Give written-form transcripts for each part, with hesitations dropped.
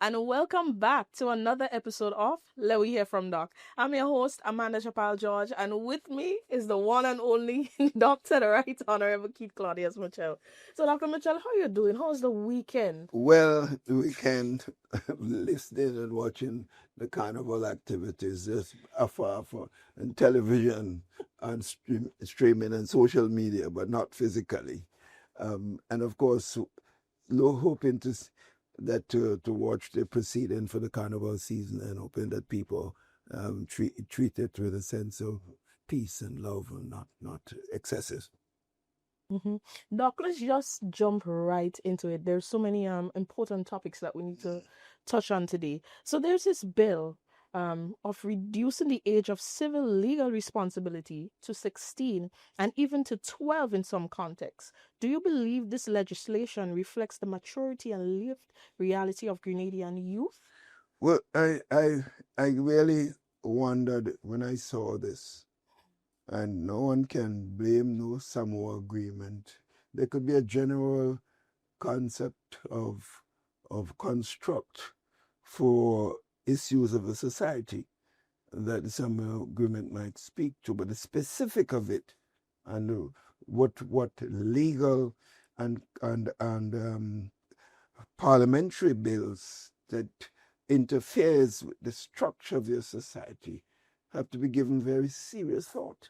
and welcome back to another episode of Let We Hear from Doc. I'm your host, Amanda Chapal George, and with me is the one and only Dr. the Right Honorable Keith Claudius Mitchell. So, Dr. Mitchell, how are you doing? How's the weekend? Well, the weekend, listening and watching the carnival activities just afar and television and streaming and social media, but not physically. And of course, hoping to watch the proceeding for the carnival season and hoping that people treat it with a sense of peace and love and not excesses. Mm-hmm. Doc, let's just jump right into it. There's so many important topics that we need to touch on today. So there's this bill of reducing the age of civil legal responsibility to 16 and even to 12 in some contexts. Do you believe this legislation reflects the maturity and lived reality of Grenadian youth? Well, I really wondered when I saw this, and no one can blame no Samoa agreement. There could be a general concept of construct for issues of the society that the Samoa agreement might speak to, but the specific of it and what legal and parliamentary bills that interferes with the structure of your society have to be given very serious thought.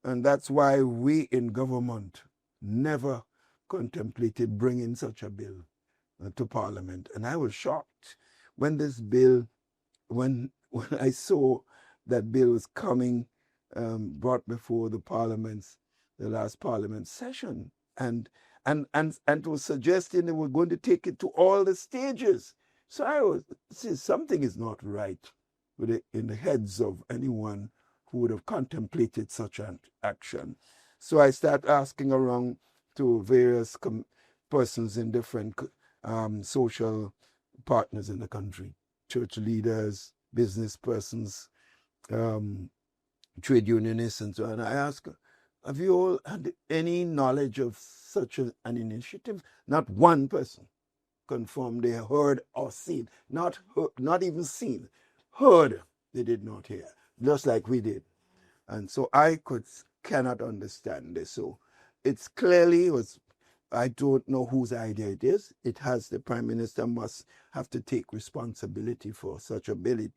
And that's why we in government never contemplated bringing such a bill to Parliament. And I was shocked when this bill, when I saw that bill was coming, brought before the last Parliament session, and was suggesting they were going to take it to all the stages. So something is not right in the heads of anyone who would have contemplated such an action. So I start asking around to various persons in different social partners in the country, church leaders, business persons, trade unionists, and so on. I ask, have you all had any knowledge of such an initiative? Not one person confirmed they heard or seen, not even seen, heard they did not hear, just like we did. And so cannot understand this. So it's clearly was, I don't know whose idea it is. It has, the Prime Minister must have to take responsibility for such a bill. It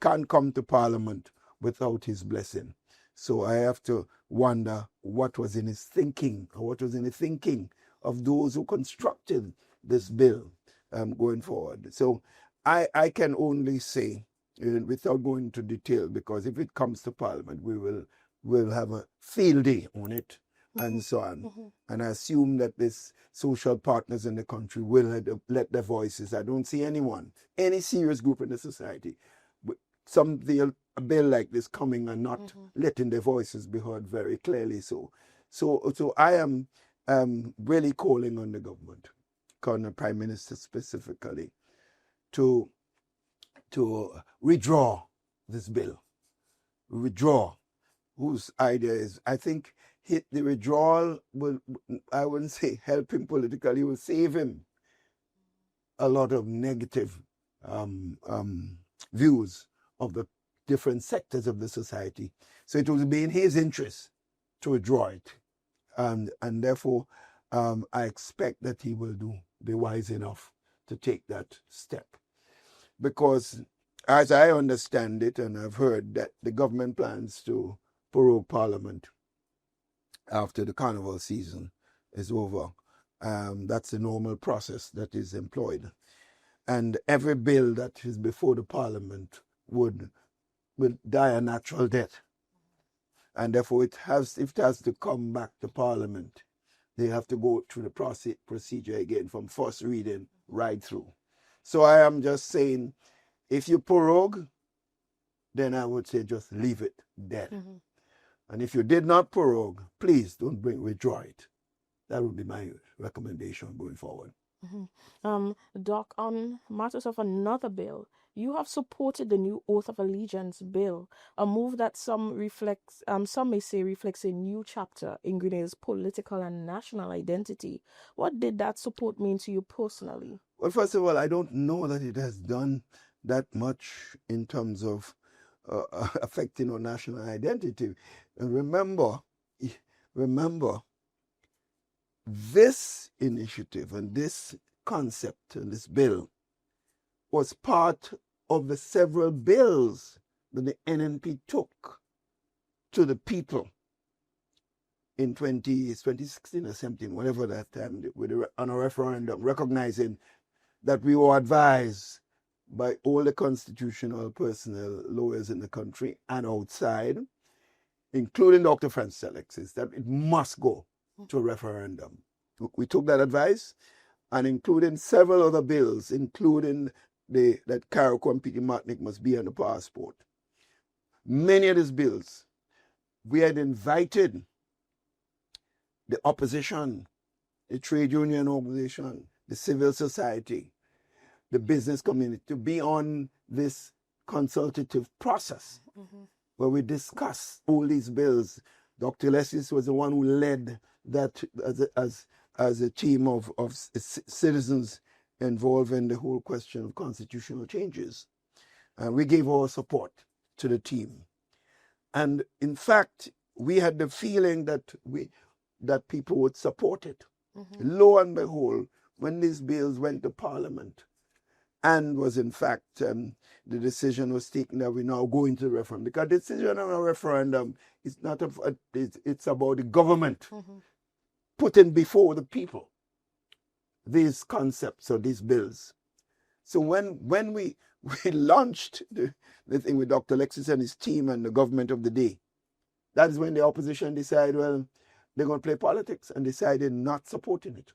can't come to Parliament without his blessing. So I have to wonder what was in his thinking, or what was in the thinking of those who constructed this bill going forward. So I can only say, without going into detail, because if it comes to Parliament, we'll have a field day on it and so on. And I assume that this social partners in the country will let their voices. I don't see any serious group in the society, a bill like this coming and not letting their voices be heard very clearly. So I am really calling on the government, calling the Prime Minister specifically, to withdraw this bill. Withdraw. Whose idea is, I think the withdrawal will, I wouldn't say help him politically, will save him a lot of negative views of the different sectors of the society. So it will be in his interest to withdraw it. And therefore, I expect that he will be wise enough to take that step. Because as I understand it, and I've heard that the government plans to prorogue Parliament after the Carnival season is over. That's the normal process that is employed. And every bill that is before the Parliament will die a natural death. And therefore if it has to come back to Parliament, they have to go through the procedure again from first reading right through. So I am just saying, if you prorogue, then I would say just leave it dead. And if you did not prorogue, please don't withdraw it. That would be my recommendation going forward. Doc, on matters of another bill, you have supported the new Oath of Allegiance bill, a move that some may say reflects a new chapter in Guinea's political and national identity. What did that support mean to you personally? Well, first of all, I don't know that it has done that much in terms of affecting our national identity. And remember, this initiative and this concept and this bill was part of the several bills that the NNP took to the people in 2016 or 17, whatever that time, on a referendum, recognizing that we were advised by all the constitutional personnel, lawyers in the country and outside, including Dr. Francis Alexis, that it must go to a referendum. We took that advice, and including several other bills, including that Carriacou and Peter Martinique must be on the passport. Many of these bills, we had invited the opposition, the trade union organization, the civil society, the business community to be on this consultative process where we discuss all these bills. Dr. Alexis was the one who led that as a team of citizens involved in the whole question of constitutional changes. And we gave our support to the team. And in fact, we had the feeling that people would support it. Lo and behold, when these bills went to Parliament, and was in fact, the decision was taken that we now go into the referendum. Because the decision on a referendum is not it's about the government putting before the people these concepts or these bills. So when we launched the thing with Dr. Alexis and his team and the government of the day, that is when the opposition decided, well, they're going to play politics, and decided not supporting it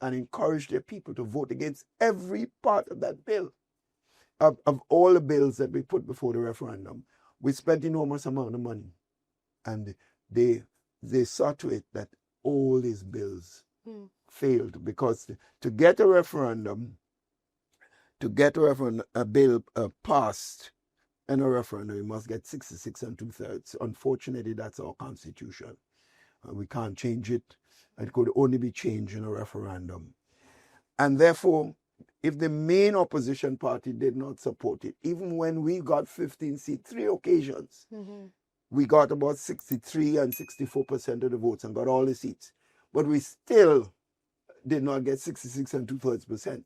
and encouraged their people to vote against every part of that bill. Of all the bills that we put before the referendum, we spent enormous amount of money, and they saw to it that all these bills failed, because to get a referendum, a bill passed in a referendum, you must get 66 and 2/3. Unfortunately, that's our constitution. We can't change it. It could only be changed in a referendum. And therefore, if the main opposition party did not support it, even when we got 15 seats, 3 occasions, we got about 63 and 64% of the votes and got all the seats. But we still did not get 66 and 2/3%.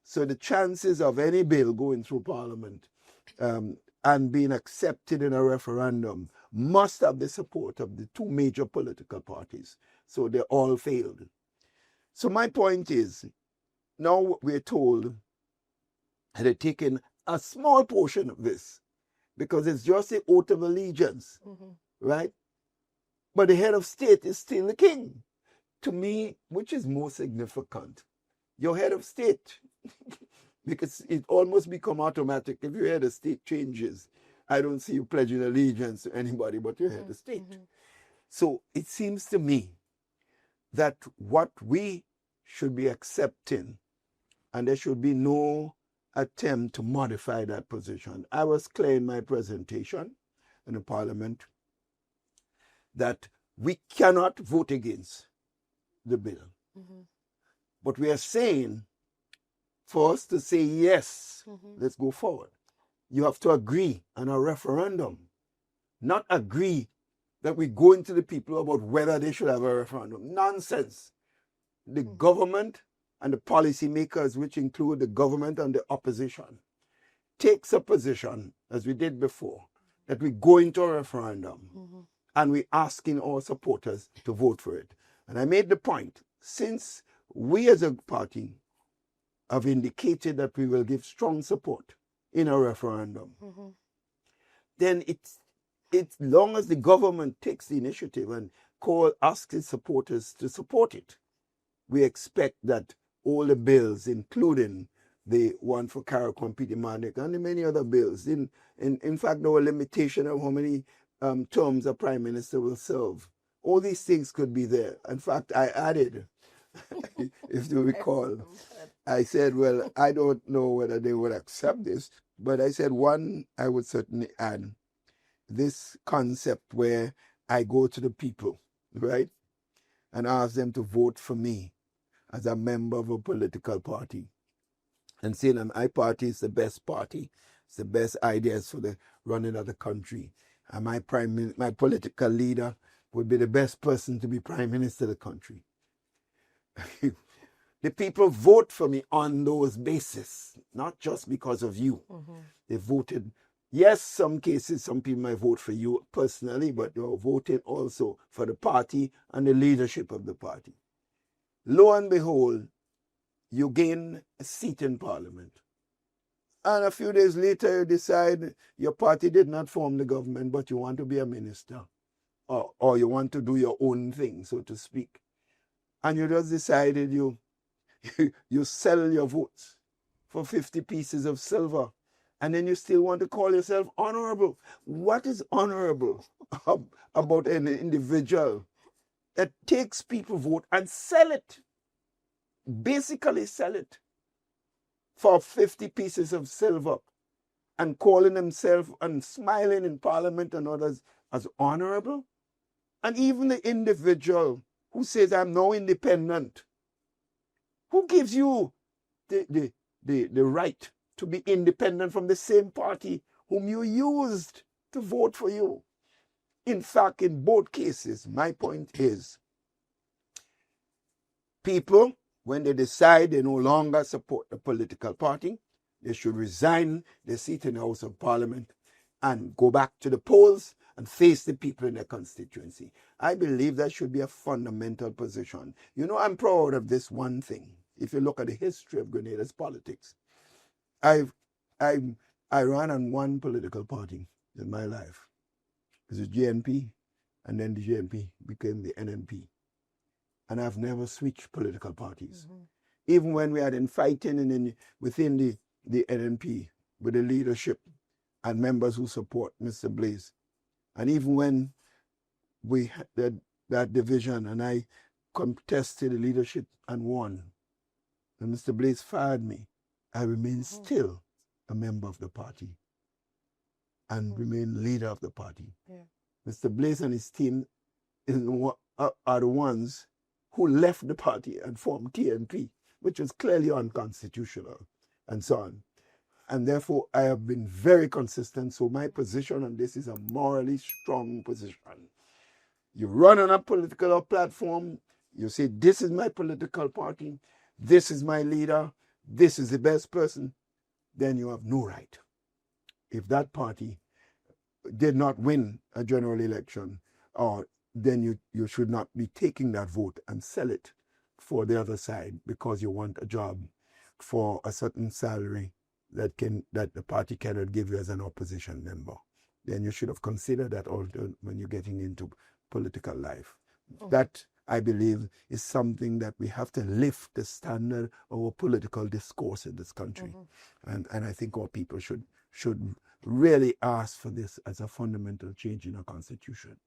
So the chances of any bill going through Parliament and being accepted in a referendum must have the support of the 2 major political parties. So they all failed. So my point is, now we're told that they're taking a small portion of this because it's just an oath of allegiance, right? But the head of state is still the king. To me, which is more significant? Your head of state, because it almost become automatic. If your head of state changes, I don't see you pledging allegiance to anybody but your head of state. So it seems to me that what we should be accepting, and there should be no attempt to modify that position. I was clear in my presentation in the Parliament that we cannot vote against the bill. But we are saying, for us to say yes, let's go forward, you have to agree on a referendum, not agree that we go into the people about whether they should have a referendum. Nonsense. The government and the policymakers, which include the government and the opposition, takes a position, as we did before, that we go into a referendum and we're asking our supporters to vote for it. And I made the point, since we as a party have indicated that we will give strong support in a referendum, then it's long as the government takes the initiative and asks its supporters to support it, we expect that all the bills, including the one for Carriacou and Peter Martinique and the many other bills, in fact, no limitation of how many terms a prime minister will serve. All these things could be there. In fact, I added, if you recall, I said, well, I don't know whether they would accept this, But I said one, I would certainly add this concept where I go to the people, right, and ask them to vote for me as a member of a political party, and say that my party is the best party, it's the best ideas for the running of the country, and my political leader would be the best person to be prime minister of the country. The people vote for me on those basis, not just because of you. They voted. Yes, some cases, some people might vote for you personally, but you're voting also for the party and the leadership of the party. Lo and behold, you gain a seat in parliament. And a few days later, you decide your party did not form the government, but you want to be a minister, or you want to do your own thing, so to speak. And you just decided you sell your votes for 50 pieces of silver, and then you still want to call yourself honorable. What is honorable about an individual that takes people's vote and sell it, basically sell it for 50 pieces of silver, and calling himself and smiling in parliament and others as honorable? And even the individual who says, I'm now independent, who gives you the right to be independent from the same party whom you used to vote for you? In fact, in both cases, my point is, people, when they decide they no longer support the political party, they should resign their seat in the House of Parliament and go back to the polls and face the people in their constituency. I believe that should be a fundamental position. You know, I'm proud of this one thing. If you look at the history of Grenada's politics, I ran on one political party in my life. It was the GNP, and then the GNP became the NNP. And I've never switched political parties. Even when we had been fighting within the NNP with the leadership and members who support Mr. Blaze, and even when we had that division and I contested the leadership and won, and Mr. Blaze fired me, I remain still a member of the party and remain leader of the party. Mr. Blaze and his team are the ones who left the party and formed TNP, which was clearly unconstitutional, and so on. And therefore, I have been very consistent. So my position on this is a morally strong position. You run on a political platform, you say, this is my political party, this is my leader, this is the best person, then you have no right. If that party did not win a general election, then you should not be taking that vote and sell it for the other side because you want a job for a certain salary that the party cannot give you as an opposition member. Then you should have considered that also when you're getting into political life. That, I believe, is something that we have to lift the standard of our political discourse in this country. And I think our people should really ask for this as a fundamental change in our constitution.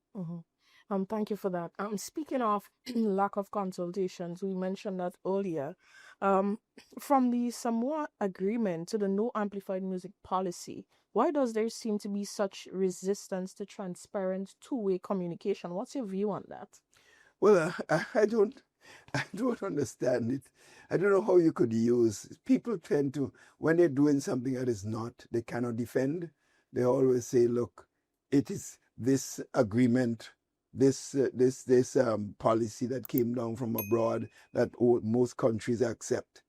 Thank you for that. Speaking of lack of consultations, we mentioned that earlier. From the Samoa Agreement to the no amplified music policy, why does there seem to be such resistance to transparent two-way communication? What's your view on that? Well, I don't understand it. I don't know how you could use. People tend to, when they're doing something that is not, they cannot defend. They always say, look, it is this agreement, this policy that came down from abroad that most countries accept.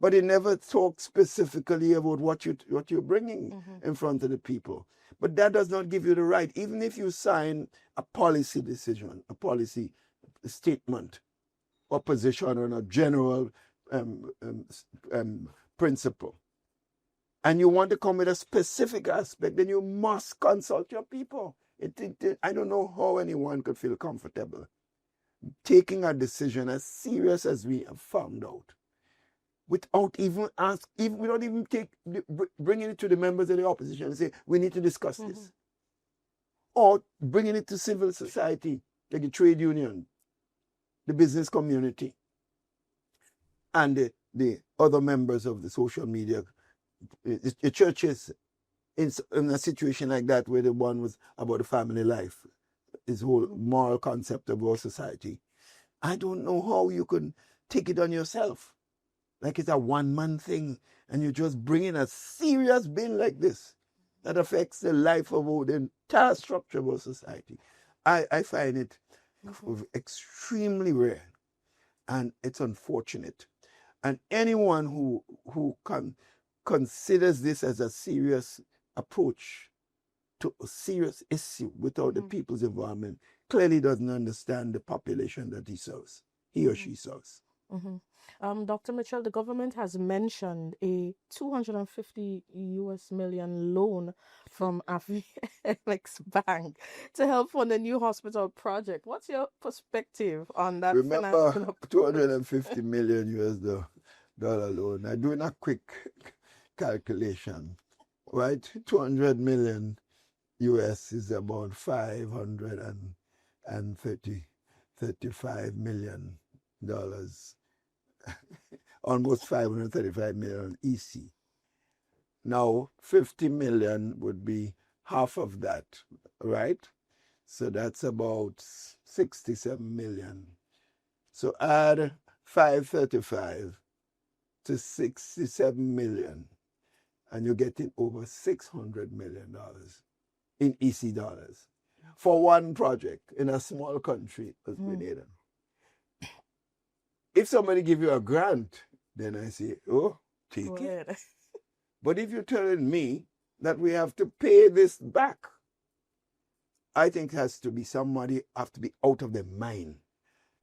But it never talks specifically about what you're bringing in front of the people. But that does not give you the right, even if you sign a policy decision, a policy statement, or position on a general principle, and you want to come with a specific aspect, then you must consult your people. I don't know how anyone could feel comfortable taking a decision as serious as we have found out, without even bringing it to the members of the opposition and say, we need to discuss this. Or bringing it to civil society, like the trade union, the business community, and the other members of the social media the churches in a situation like that where the one was about the family life, his whole moral concept of our society. I don't know how you can take it on yourself. Like it's a one-man thing, and you just bring in a serious bill like this that affects the life of the entire structure of our society. I find it extremely rare, and it's unfortunate. And anyone who considers this as a serious approach to a serious issue without the people's involvement clearly doesn't understand the population that he or she serves. Dr. Mitchell, the government has mentioned a 250 US million loan from Alex Bank to help fund a new hospital project. What's your perspective on that Remember, financial approach? 250 million US dollar loan. I'm doing a quick calculation, right? 200 million US is about 535 million dollars, almost 535 million EC. Now, 50 million would be half of that, right? So that's about 67 million. So add 535 to 67 million, and you're getting over $600 million in EC dollars for one project in a small country as Grenada. If somebody give you a grant, then I say, oh, take it. But if you're telling me that we have to pay this back, I think it has to be somebody have to be out of their mind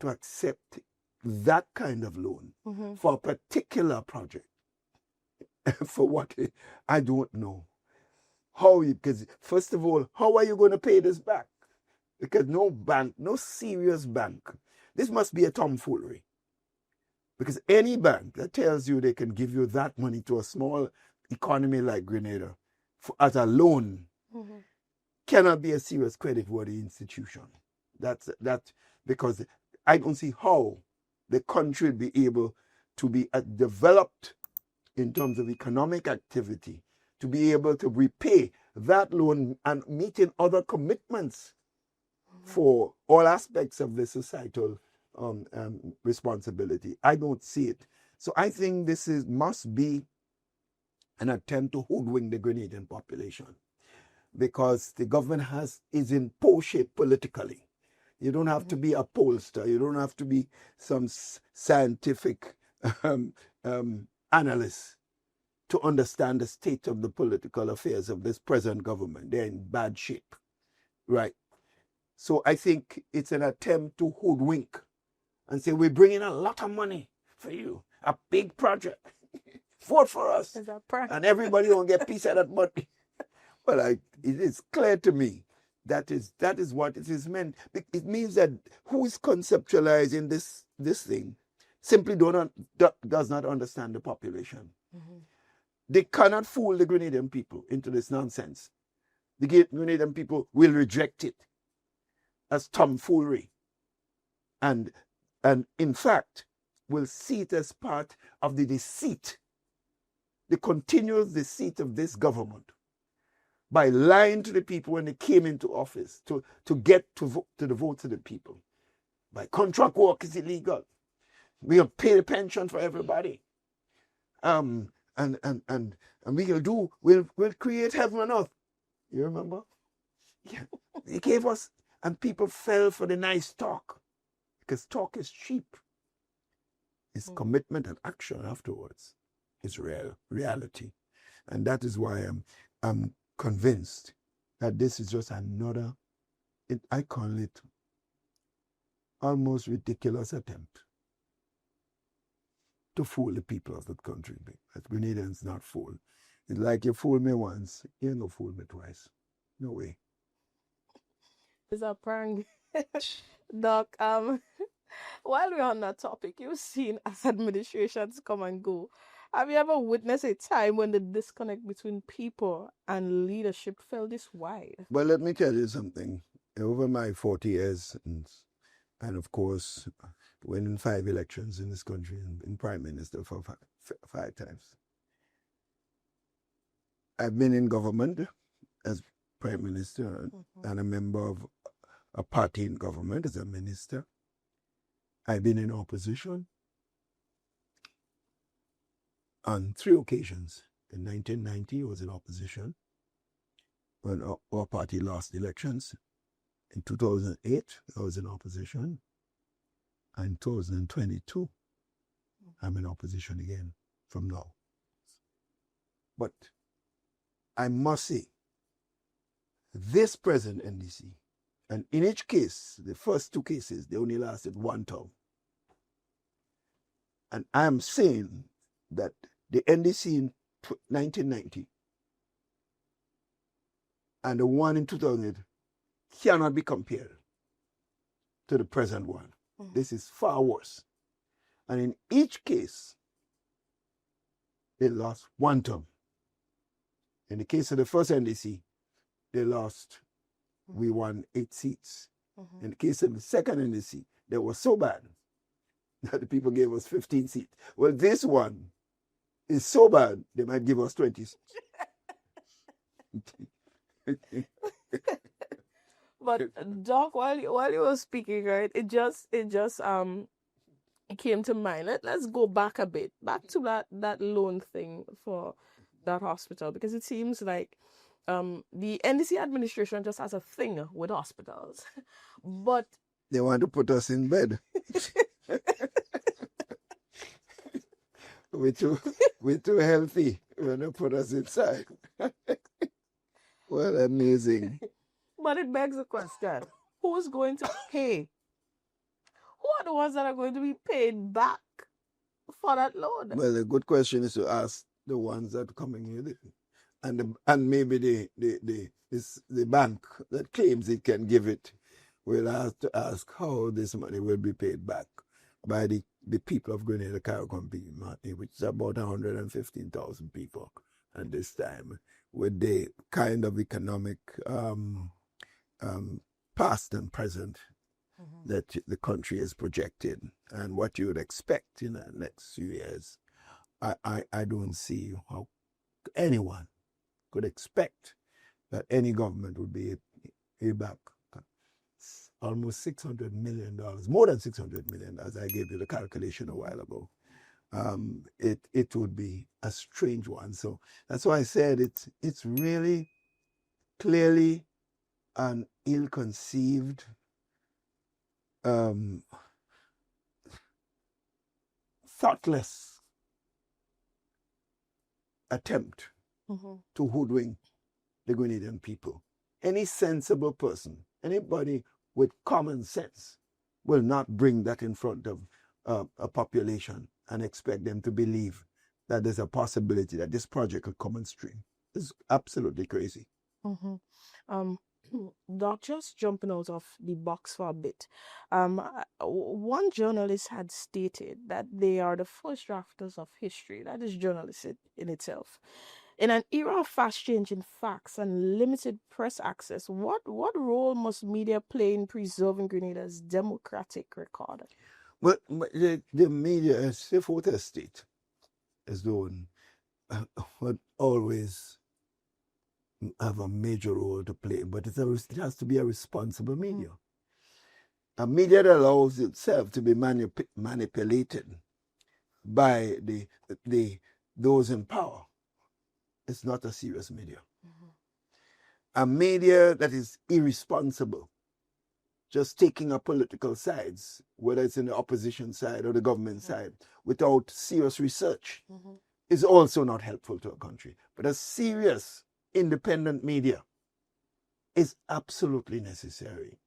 to accept that kind of loan for a particular project. For what? I don't know. How you, because first of all, how are you going to pay this back? Because no bank, no serious bank, this must be a tomfoolery. Because any bank that tells you they can give you that money to a small economy like Grenada as a loan cannot be a serious credit-worthy institution. That's because I don't see how the country will be able to be developed in terms of economic activity to be able to repay that loan and meeting other commitments for all aspects of the societal responsibility. I don't see it. So I think this must be an attempt to hoodwink the Grenadian population, because the government is in pole shape politically. You don't have to be a pollster. You don't have to be some scientific analyst to understand the state of the political affairs of this present government. They're in bad shape, right? So I think it's an attempt to hoodwink and say, we're bringing a lot of money for you, a big project. Vote for us. And everybody will get a piece of that money. Well, it is clear to me that is what it is meant. It means that who is conceptualizing this thing simply does not understand the population. They cannot fool the Grenadian people into this nonsense. The Grenadian people will reject it as tomfoolery, and in fact will see it as part of the deceit, the continuous deceit of this government, by lying to the people when they came into office to get to the votes of the people. By contract work is illegal. We'll pay the pension for everybody. And we'll create heaven on earth. You remember? Yeah. They gave us, and people fell for the nice talk, because talk is cheap. It's commitment and action afterwards. It's reality. And that is why I'm convinced that this is just another, I call it almost ridiculous attempt to fool the people of that country. As Grenadians not fool. It's like you fool me once, you ain't no fool me twice. No way. It's a prank. Doc, while we're on that topic, you've seen as administrations come and go. Have you ever witnessed a time when the disconnect between people and leadership fell this wide? Well, let me tell you something. Over my 40 years, and of course, winning 5 elections in this country and been prime minister for five times, I've been in government as Prime Minister Mm-hmm. and a member of a party in government as a minister. I've been in opposition on 3 occasions. In 1990, I was in opposition when our party lost elections. In 2008, I was in opposition. And in 2022, I'm in opposition again from now. But I must say, this present NDC, and in each case, the first 2 cases, they only lasted 1 term. And I'm saying that the NDC in 1990 and the one in 2008 cannot be compared to the present one. Mm-hmm. This is far worse. And in each case, they lost 1 term. In the case of the first NDC, they lost, we won 8 seats. Mm-hmm. In the case of the second NDC, they were so bad that the people gave us 15 seats. Well, this one is so bad, they might give us 20 seats. But Doc, while you were speaking, right, it just came to mind. Let's go back a bit, back to that loan thing for that hospital, because it seems like the NDC administration just has a thing with hospitals, but they want to put us in bed. we're too healthy when they put us inside. Well, amazing. But it begs the question: who's going to pay? Who are the ones that are going to be paid back for that loan? Well, the good question is to ask the ones that are coming with it, and maybe the bank that claims it can give it will have to ask how this money will be paid back by the people of Grenada Cargo Company, which is about 115,000 people at this time, with the kind of economic past and present that the country is projected and what you would expect in the next few years. I don't see how anyone could expect that any government would be back almost $600 million, more than $600 million, as I gave you the calculation a while ago. It would be a strange one. So that's why I said it's really clearly an ill-conceived thoughtless attempt to hoodwink the Grenadian people. Any sensible person, anybody with common sense, will not bring that in front of a population and expect them to believe that there's a possibility that this project could come on stream. It's absolutely crazy. Doc, just jumping out of the box for a bit. One journalist had stated that they are the first drafters of history. That is journalism in itself. In an era of fast-changing facts and limited press access, what role must media play in preserving Grenada's democratic record? Well, the media, as the fourth estate, is doing, would always have a major role to play, but it has to be a responsible media. A media that allows itself to be manipulated by those in power is not a serious media. A media that is irresponsible, just taking up political sides, whether it's in the opposition side or the government side, without serious research, is also not helpful to a country. But a serious, independent media is absolutely necessary.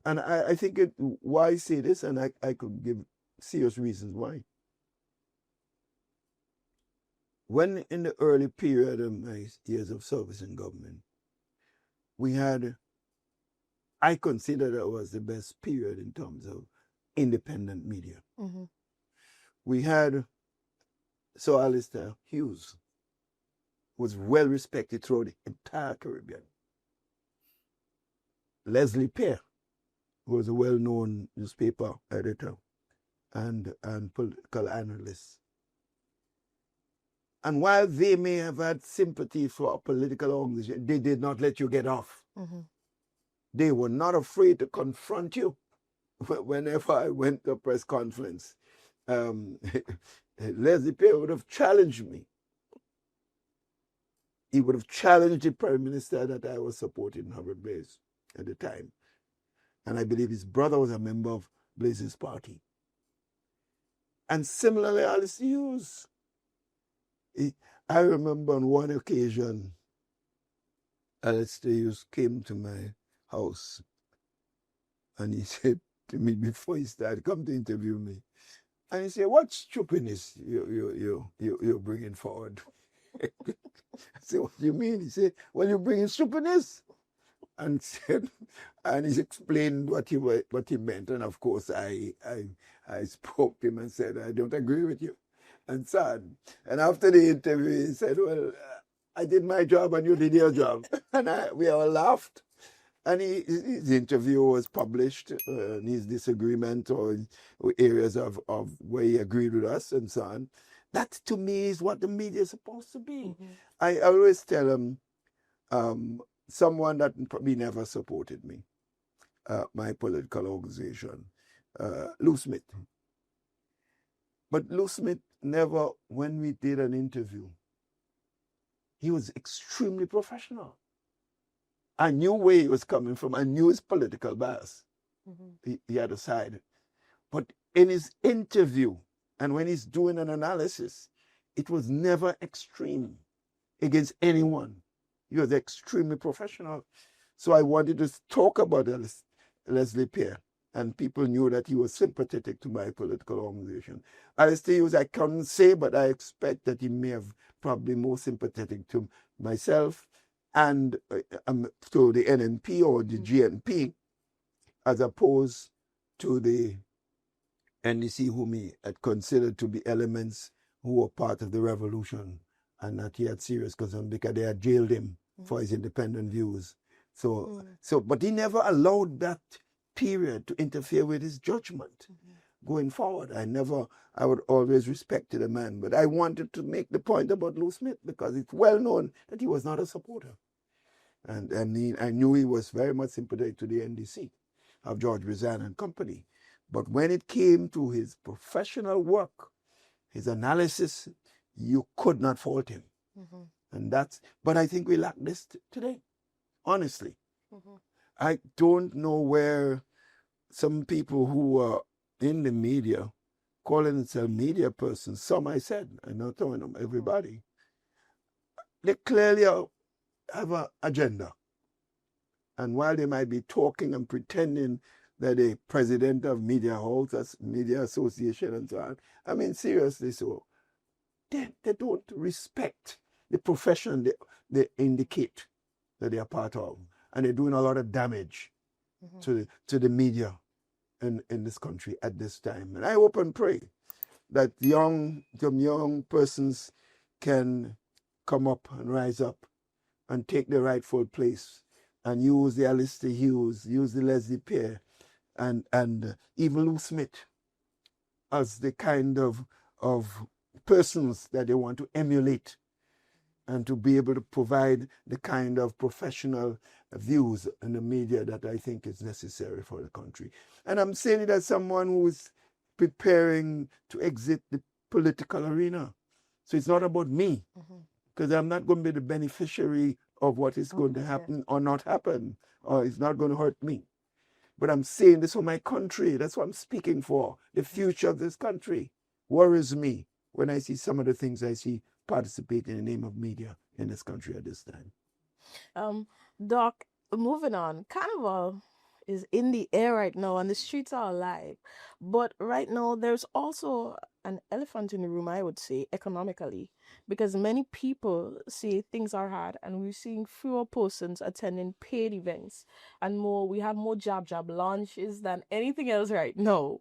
And I think why I say this, and I could give serious reasons why. When in the early period of my years of service in government, I consider that was the best period in terms of independent media. We had Sir Alistair Hughes, who was well respected throughout the entire Caribbean. Leslie Pear, who was a well-known newspaper editor and political analyst. And while they may have had sympathy for a political organization, they did not let you get off. Mm-hmm. They were not afraid to confront you. Whenever I went to a press conference, Leslie Perry would have challenged me. He would have challenged the prime minister that I was supporting Howard Blaze at the time. And I believe his brother was a member of Blaze's party. And similarly, Alice Hughes. I remember on one occasion, Alistair Hughes came to my house and he said to me before he started, come to interview me. And he said, what stupidness you're bringing forward? I said, what do you mean? He said, well, you're bringing stupidness. And he explained what he meant. And of course, I spoke to him and said, I don't agree with you. And sad. And after the interview, he said, well, I did my job and you did your job. And we all laughed. And his interview was published, and his disagreement or areas of where he agreed with us and so on. That, to me, is what the media is supposed to be. Mm-hmm. I always tell him, someone that probably never supported me, my political organization, Lou Smith. But Lou Smith never, when we did an interview, he was extremely professional. I knew where he was coming from. I knew his political bias. Mm-hmm. He had a side. But in his interview, and when he's doing an analysis, it was never extreme against anyone. He was extremely professional. So I wanted to talk about Leslie Perry, and people knew that he was sympathetic to my political organization. Alistair Hughes, I can't say, but I expect that he may have probably more sympathetic to myself and to the NNP or the GNP, as opposed to the NDC, whom he had considered to be elements who were part of the revolution, and that he had serious concern because they had jailed him for his independent views. But he never allowed that period to interfere with his judgment going forward. I would always respect the man, but I wanted to make the point about Lou Smith because it's well known that he was not a supporter. And I knew he was very much sympathetic to the NDC of George Bizan and company. But when it came to his professional work, his analysis, you could not fault him. Mm-hmm. But I think we lack this today, honestly. Mm-hmm. I don't know where some people who are in the media, calling themselves media persons, some I said, I'm not telling them everybody, they clearly have an agenda. And while they might be talking and pretending that the president of Media House, Media Association and so on, I mean, seriously, so they don't respect the profession they indicate that they are part of. And they're doing a lot of damage to the media in this country at this time. And I hope and pray that young persons can come up and rise up and take the rightful place and use the Alistair Hughes, use the Leslie Perry, and even Lou Smith as the kind of persons that they want to emulate and to be able to provide the kind of professional views in the media that I think is necessary for the country. And I'm saying it as someone who is preparing to exit the political arena. So it's not about me, because I'm not going to be the beneficiary of what is going to happen or not happen, or it's not going to hurt me. But I'm saying this for my country. That's what I'm speaking for. The future of this country worries me when I see some of the things I see participate in the name of media in this country at this time. Doc, moving on. Carnival is in the air right now and the streets are alive. But right now, there's also an elephant in the room, I would say, economically, because many people say things are hard and we're seeing fewer persons attending paid events and more. We have more jab launches than anything else right now.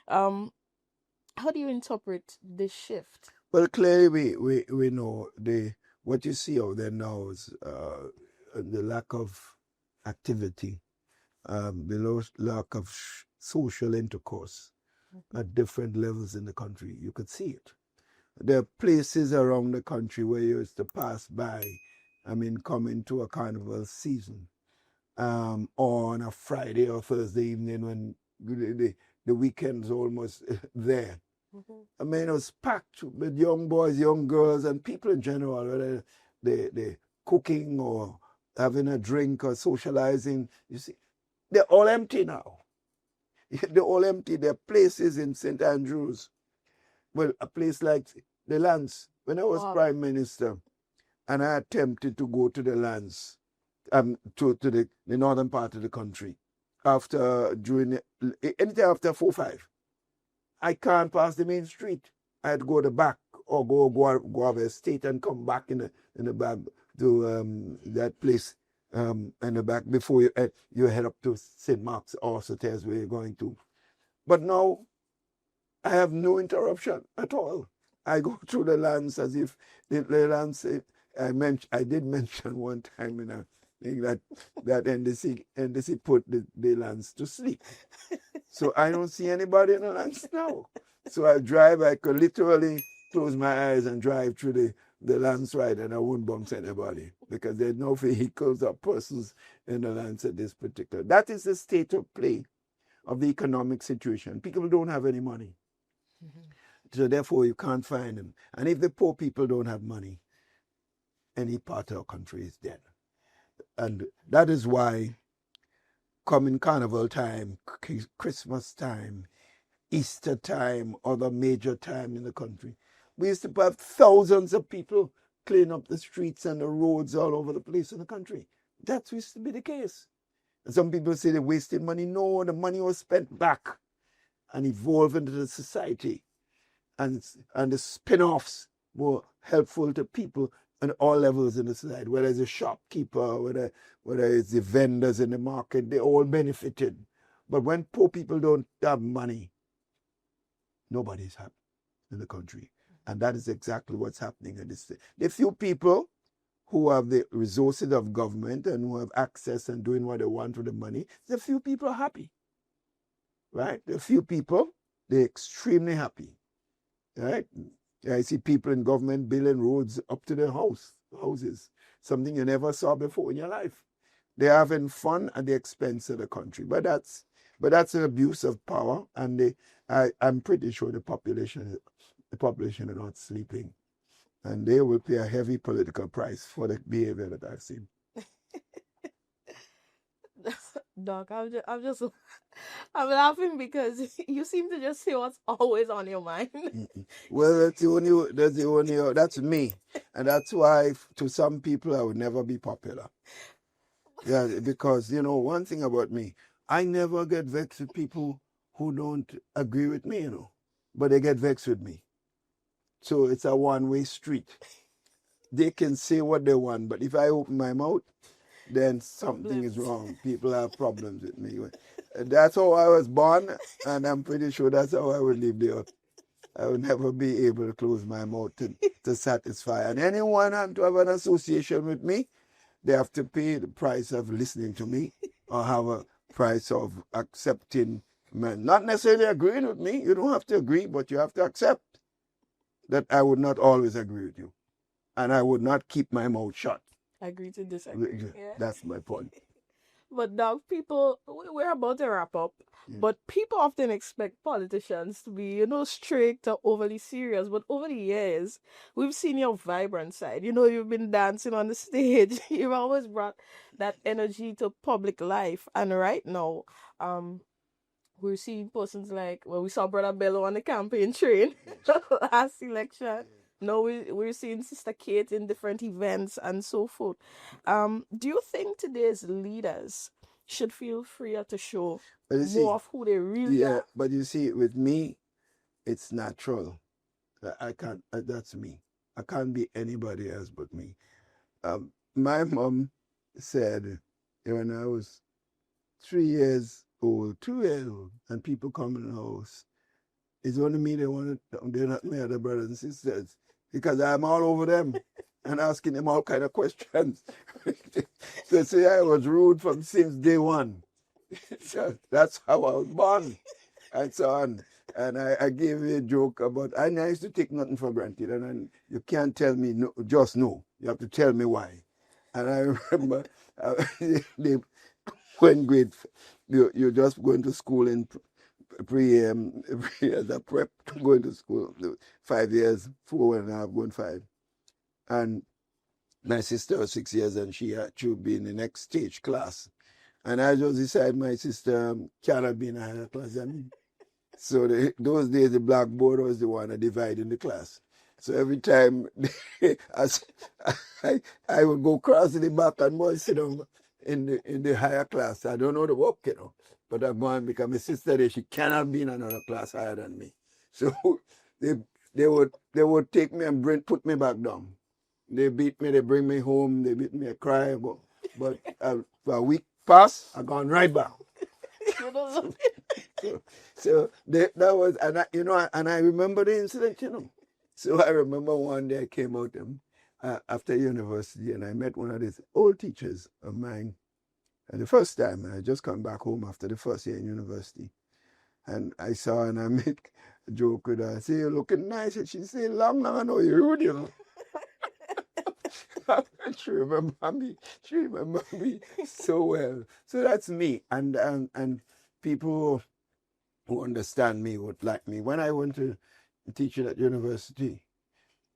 How do you interpret this shift? Well, clearly we know what you see out there now is the lack of activity, the lack of social intercourse at different levels in the country. You could see it. There are places around the country where you used to pass by, I mean, coming to a carnival season, or on a Friday or Thursday evening when the weekend's almost there. Mhm. I mean, it was packed with young boys, young girls, and people in general, whether they cooking or having a drink or socializing. You see, they're all empty now. They're all empty. There are places in St. Andrews, well, a place like the Lands. When I was Wow. Prime Minister and I attempted to go to the Lands, to the northern part of the country, anytime after 4-5, I can't pass the main street. I had to go the back or go have a estate and come back in the back to that place in the back before you head up to St. Mark's or Soteres where you're going to. But now I have no interruption at all. I go through the Lands as if the Lands. I did mention one time in a thing that NDC put the Lands to sleep. So I don't see anybody in the Lands now. So I could literally close my eyes and drive through the landslide and I won't bump anybody because there are no vehicles or persons in the Lands at this particular. That is the state of play of the economic situation. People don't have any money. Mm-hmm. So therefore you can't find them. And if the poor people don't have money, any part of our country is dead. And that is why coming Carnival time, Christmas time, Easter time, other major time in the country, we used to have thousands of people clean up the streets and the roads all over the place in the country. That used to be the case. And some people say they're wasting money. No, the money was spent back and evolved into the society. And the spin-offs were helpful to people on all levels in the society, whether it's a shopkeeper, whether it's the vendors in the market, they all benefited. But when poor people don't have money, nobody's happy in the country. And that is exactly what's happening in this state. The few people who have the resources of government and who have access and doing what they want with the money, the few people are happy. Right? The few people, they're extremely happy. Right? I see people in government building roads up to their houses, something you never saw before in your life. They're having fun at the expense of the country. But that's an abuse of power, and I'm pretty sure the population are not sleeping. And they will pay a heavy political price for the behavior that I've seen. Doc, I'm laughing because you seem to just say what's always on your mind. Well, that's me. And that's why to some people I would never be popular. Yeah, because, one thing about me, I never get vexed with people who don't agree with me, but they get vexed with me. So it's a one-way street. They can say what they want, but if I open my mouth, then something is wrong. People have problems with me. That's how I was born, and I'm pretty sure that's how I would live the earth. I would never be able to close my mouth to satisfy. And anyone want to have an association with me, they have to pay the price of listening to me or have a price of accepting, not necessarily agreeing with me. You don't have to agree, but you have to accept that I would not always agree with you. And I would not keep my mouth shut. Agree to disagree. Yeah. That's my point. But Doc, we're about to wrap up. Yeah. But people often expect politicians to be, strict or overly serious. But over the years, we've seen your vibrant side. You've been dancing on the stage. You've always brought that energy to public life. And right now, we're seeing persons like, well, we saw Brother Bello on the campaign train last election. Yeah. No, we're seeing Sister Kate in different events and so forth. Do you think today's leaders should feel freer to show more of who they really are? But you see, with me, it's natural. I can't. That's me. I can't be anybody else but me. My mom said when I was 3 years old, 2 years old, and people come in the house, it's only me they're not my other brothers and sisters, because I'm all over them and asking them all kind of questions. So say I was rude from since day one. So that's how I was born, and so on. And I gave you a joke about, I used to take nothing for granted, and you can't tell me no, just no. You have to tell me why. And I remember they, when you're just going to school in pre as a prep, going to school 5 years, 4.5, going 5. And my sister was 6 years, and she would be in the next stage class. And I just decided my sister cannot be in a higher class than me. So those days, the blackboard was the one that divided the class. So every time as I would go across to the back and boy sit down in the higher class. I don't know the work, but I'm going because my sister there, she cannot be in another class higher than me. So they they would take me and put me back down. They beat me, they bring me home, they beat me, I cry, but a week passed, I gone right back. So that was, and I remember the incident. So I remember one day I came out after university, and I met one of these old teachers of mine. And the first time, I just come back home after the first year in university. And I saw her and I make a joke with her. I say, you're looking nice. And she say, long, I know you're rude. She remember me. She remember me so well. So that's me. And people who understand me would like me. When I went to teaching at university,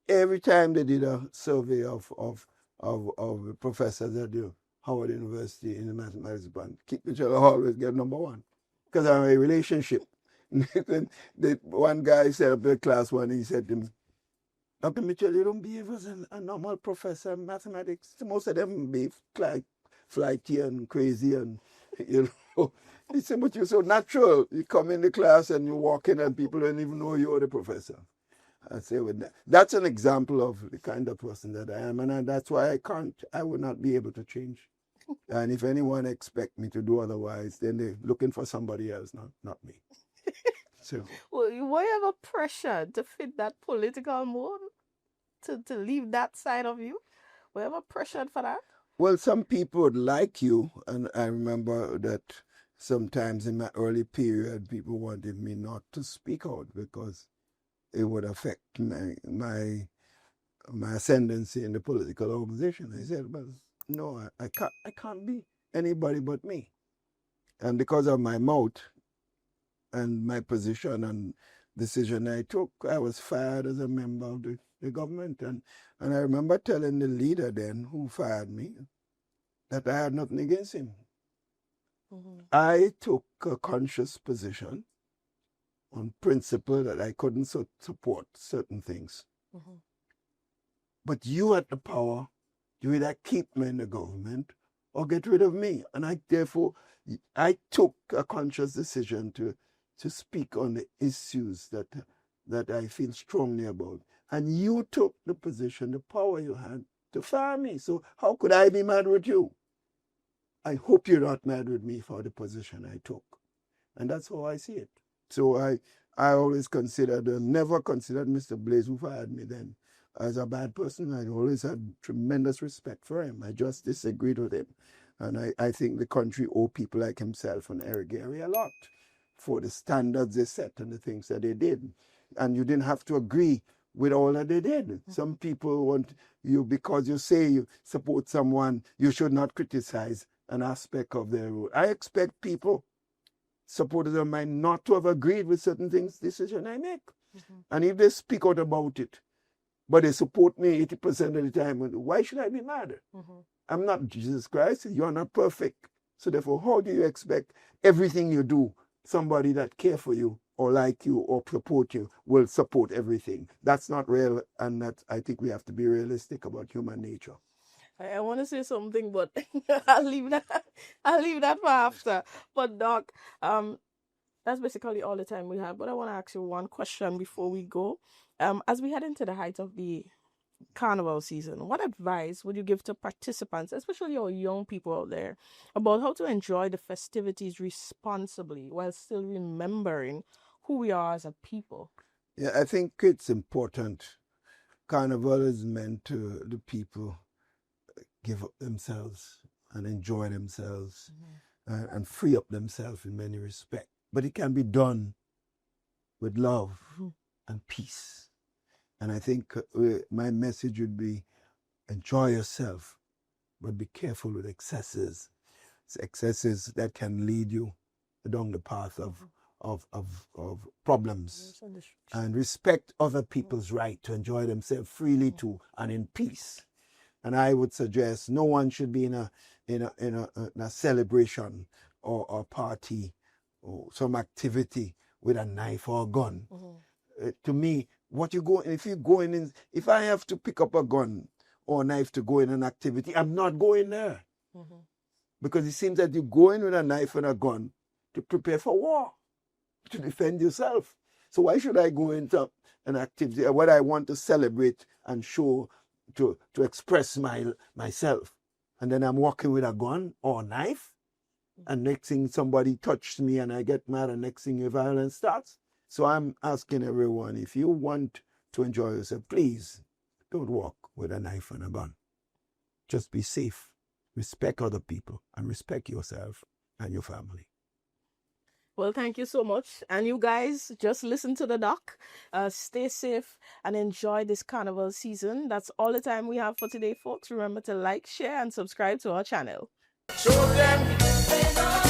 every time they did a survey of professors at the Howard University in the mathematics department, Keith Mitchell always get number one because of a relationship. The one guy said up in class one, he said to me, Dr. Mitchell, you don't behave as a normal professor in mathematics. Most of them be like flighty and crazy and, you know. He said, but you're so natural. You come in the class and you walk in and people don't even know you're the professor. I say with that. That's an example of the kind of person that I am. And that's why I would not be able to change. And if anyone expect me to do otherwise, then they're looking for somebody else, not me. So, Well, were you ever pressured to fit that political mold? To leave that side of you? Were you ever pressured for that? well, some people would like you. And I remember that sometimes in my early period, people wanted me not to speak out because it would affect my ascendancy in the political organization. I said, well, no, I can't be anybody but me. And because of my mouth and my position and decision I took, I was fired as a member of the government. And I remember telling the leader then who fired me that I had nothing against him. Mm-hmm. I took a conscious position on principle that I couldn't support certain things. Mm-hmm. But you had the power. You either keep me in the government or get rid of me. And I took a conscious decision to speak on the issues that I feel strongly about. And you took the position, the power you had to fire me. So how could I be mad with you? I hope you're not mad with me for the position I took. And that's how I see it. So I always never considered Mr. Blaze, who fired me then, as a bad person. I always had tremendous respect for him. I just disagreed with him. And I think the country owe people like himself and Eric Gary a lot for the standards they set and the things that they did. And you didn't have to agree with all that they did. Mm-hmm. Some people want you, because you say you support someone, you should not criticize an aspect of their role. I expect people, supporters of mine, not to have agreed with certain things, decision I make. Mm-hmm. And if they speak out about it, but they support me 80% of the time, why should I be mad? Mm-hmm. I'm not Jesus Christ. You're not perfect. So therefore, how do you expect everything you do, somebody that care for you or like you or support you will support everything? That's not real. And I think we have to be realistic about human nature. I want to say something, but I'll leave that. I'll leave that for after. But Doc, that's basically all the time we have. But I want to ask you one question before we go. As we head into the height of the Carnival season, what advice would you give to participants, especially our young people out there, about how to enjoy the festivities responsibly while still remembering who we are as a people? Yeah, I think it's important. Carnival is meant to the people give up themselves and enjoy themselves, mm-hmm. And free up themselves in many respects. But it can be done with love and peace. And I think my message would be, enjoy yourself, but be careful with excesses. It's excesses that can lead you down the path of problems. And respect other people's right to enjoy themselves freely too and in peace. And I would suggest no one should be in a celebration or a party or some activity with a knife or a gun. To me, if I have to pick up a gun or a knife to go in an activity, I'm not going there. Because it seems that you go in with a knife and a gun to prepare for war, to defend yourself. So why should I go into an activity what I want to celebrate and show to express myself, and then I'm walking with a gun or a knife, and next thing somebody touched me and I get mad, and next thing violence starts? So I'm asking everyone, if you want to enjoy yourself, please don't walk with a knife and a gun. Just be safe. Respect other people and respect yourself and your family. Well, thank you so much. And you guys, just listen to the doc. Stay safe and enjoy this carnival season. That's all the time we have for today, folks. Remember to like, share, and subscribe to our channel. Show them